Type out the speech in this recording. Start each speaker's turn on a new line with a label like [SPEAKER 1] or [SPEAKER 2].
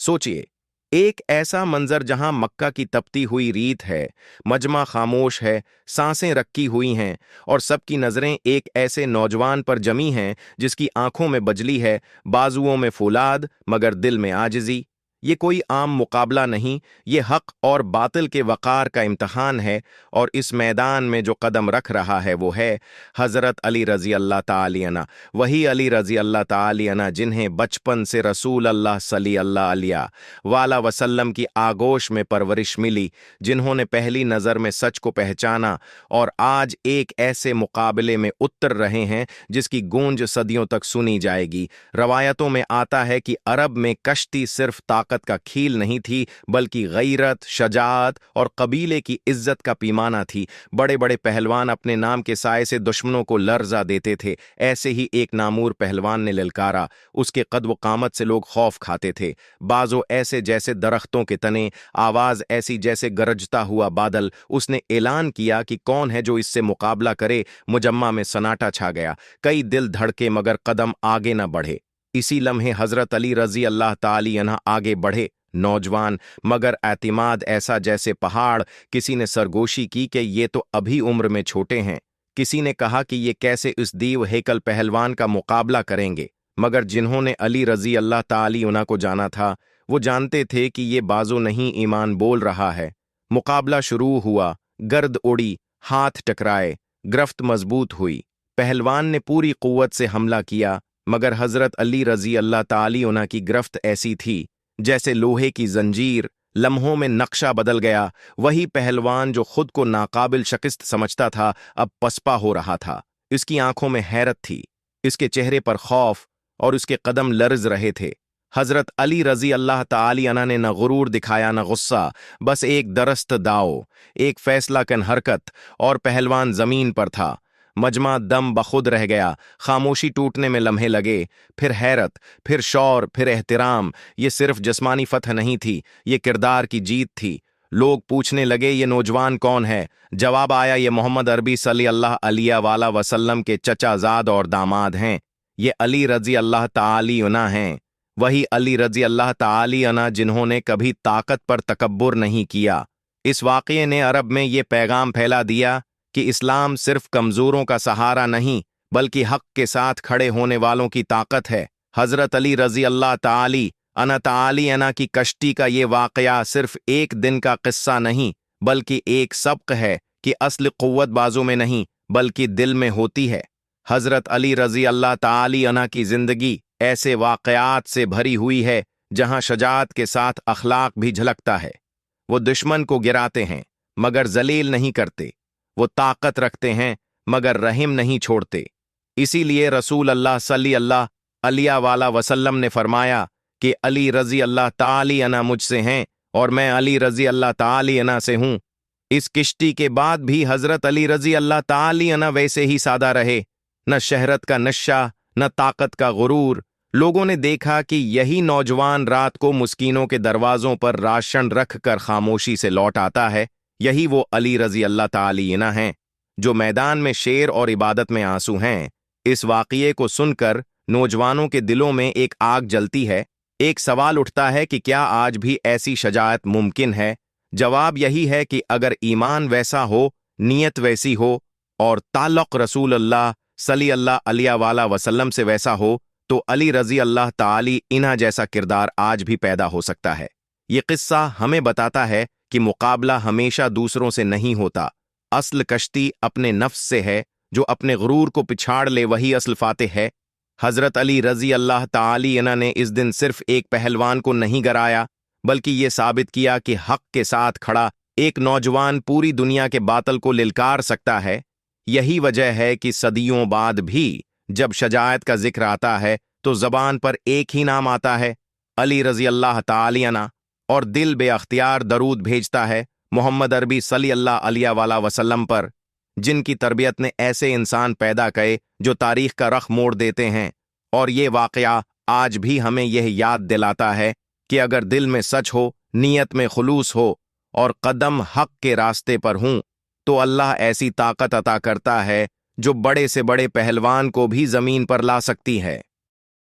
[SPEAKER 1] सोचिए, एक ऐसा मंजर जहां मक्का की तपती हुई रीत है, मजमा खामोश है, सांसें रखी हुई हैं और सबकी नजरें एक ऐसे नौजवान पर जमी हैं जिसकी आंखों में बजली है, बाजुओं में फौलाद मगर दिल में आजिज़ी। ये कोई आम मुकाबला नहीं, ये हक और बातिल के वक़ार का इम्तहान है, और इस मैदान में जो कदम रख रहा है वो है हज़रत अली रज़ी अल्लाह ताली अन्हु। वही अली रज़ी अल्लाह ताली अन्हु जिन्हें बचपन से रसूल अल्लाह सल्लल्लाहु अलैहि वसल्लम की आगोश में परवरिश मिली, जिन्होंने पहली नज़र में सच को पहचाना और आज एक ऐसे मुकाबले में उतर रहे हैं जिसकी गूंज सदियों तक सुनी जाएगी। रवायतों में आता है कि अरब में कश्ती सिर्फ ताकत का खील नहीं थी, बल्कि गैरत, शजाअत और कबीले की इज्जत का पैमाना थी। बड़े बड़े पहलवान अपने नाम के साए से दुश्मनों को लर्जा देते थे। ऐसे ही एक नामूर पहलवान ने ललकारा, उसके कद व कामत से लोग खौफ खाते थे। बाजो ऐसे जैसे दरख्तों के तने, आवाज ऐसी जैसे गरजता हुआ बादल। उसने ऐलान किया कि कौन है जो इससे मुकाबला करे। मुजम्मा में सन्नाटा छा गया, कई दिल धड़के मगर कदम आगे न बढ़े। इसी लम्हे हजरत अली रजी अल्लाह ताली अन्हु आगे बढ़े, नौजवान मगर एतिमाद ऐसा जैसे पहाड़। किसी ने सरगोशी की कि ये तो अभी उम्र में छोटे हैं, किसी ने कहा कि ये कैसे इस दीव हेकल पहलवान का मुकाबला करेंगे। मगर जिन्होंने अली रजी अल्लाह ताली अन्हु को जाना था वो जानते थे कि ये बाजो नहीं, ईमान बोल रहा है। मुकाबला शुरू हुआ, गर्द उड़ी, हाथ टकराए, गिरफ्त मजबूत हुई। पहलवान ने पूरी कुव्वत से हमला किया, मगर हजरत अली रजी अल्लाह ताली अन्हु की गिरफ्त ऐसी थी जैसे लोहे की जंजीर। लम्हों में नक्शा बदल गया। वही पहलवान जो खुद को नाकाबिल शिकस्त समझता था अब पसपा हो रहा था। इसकी आंखों में हैरत थी, इसके चेहरे पर खौफ, और उसके कदम लर्ज रहे थे। हजरत अली रजी अल्लाह ताली अन्हु ने न गुरूर दिखाया न गुस्सा, बस एक दरस्त दाव, एक फैसला कन हरकत, और पहलवान जमीन पर था। मजमा दम बखुद रह गया, खामोशी टूटने में लम्हे लगे, फिर हैरत, फिर शौर, फिर एहतिराम। ये सिर्फ जिस्मानी फतह नहीं थी, ये किरदार की जीत थी। लोग पूछने लगे ये नौजवान कौन है। जवाब आया ये मोहम्मद अरबी सल्लल्लाहु अलैहि वसल्लम के चचाजाद और दामाद हैं। ये अली रजी अल्लाह ताली अन्हु हैं, वही अली रजी अल्लाह ताली अन्हु जिन्होंने कभी ताकत पर तकब्बुर नहीं किया। इस वाक़ये ने अरब में ये पैगाम फैला दिया कि इस्लाम सिर्फ कमजोरों का सहारा नहीं, बल्कि हक के साथ खड़े होने वालों की ताकत है। हजरत अली रजी अल्लाह ताली अन्हु की कश्ती का ये वाक़या सिर्फ एक दिन का किस्सा नहीं, बल्कि एक सबक है कि असल कुव्वत बाजों में नहीं बल्कि दिल में होती है। हजरत अली रजी अल्लाह ताली अन्हु की जिंदगी ऐसे वाक़यात से भरी हुई है जहां शजाअत के साथ अखलाक भी झलकता है। वो दुश्मन को गिराते हैं मगर जलील नहीं करते, वो ताकत रखते हैं मगर रहम नहीं छोड़ते। इसीलिए रसूल अल्लाह सल्लल्लाहु अलैहि वसल्लम ने फरमाया कि अली रजी अल्लाह ताली अन्हु मुझसे हैं और मैं अली रजी अल्लाह ताली अन्हु से हूं। इस किश्ती के बाद भी हजरत अली रजी अल्लाह ताली अन्हु वैसे ही सादा रहे, न शहरत का नशा, न ताकत का गुरूर। लोगों ने देखा कि यही नौजवान रात को मुस्कीनों के दरवाजों पर राशन रख कर खामोशी से लौट आता है। यही वो अली रजी अल्लाह ताली अन्हु हैं जो मैदान में शेर और इबादत में आंसू हैं। इस वाक़ये को सुनकर नौजवानों के दिलों में एक आग जलती है। एक सवाल उठता है कि क्या आज भी ऐसी शजाअत मुमकिन है? जवाब यही है कि अगर ईमान वैसा हो, नीयत वैसी हो और ताल्लुक़ रसूल अल्लाह सल्लल्लाहु अलैहि वसल्लम से वैसा हो, तो अली रजी अल्लाह ताली अन्हु जैसा किरदार आज भी पैदा हो सकता है। ये किस्सा हमें बताता है कि मुकाबला हमेशा दूसरों से नहीं होता। असल कश्ती अपने नफ्स से है, जो अपने गुरूर को पिछाड़ ले वही असल फातिह है। हजरत अली रजी अल्लाह ताली अन्हु ने इस दिन सिर्फ एक पहलवान को नहीं गिराया, बल्कि ये साबित किया कि हक के साथ खड़ा एक नौजवान पूरी दुनिया के बातल को लिलकार सकता है। यही वजह है कि सदियों बाद भी जब शजाअत का जिक्र आता है तो जबान पर एक ही नाम आता है, अली रजी अल्लाह ताली अन्हु, और दिल बेअख्तियार दरूद भेजता है मोहम्मद अरबी सल्लल्लाहु अलैहि वसल्लम पर, जिनकी तरबियत ने ऐसे इंसान पैदा किए जो तारीख का रख मोड़ देते हैं। और ये वाक़या आज भी हमें यह याद दिलाता है कि अगर दिल में सच हो, नीयत में खुलूस हो और कदम हक के रास्ते पर हूं, तो अल्लाह ऐसी ताकत अता करता है जो बड़े से बड़े पहलवान को भी जमीन पर ला सकती है।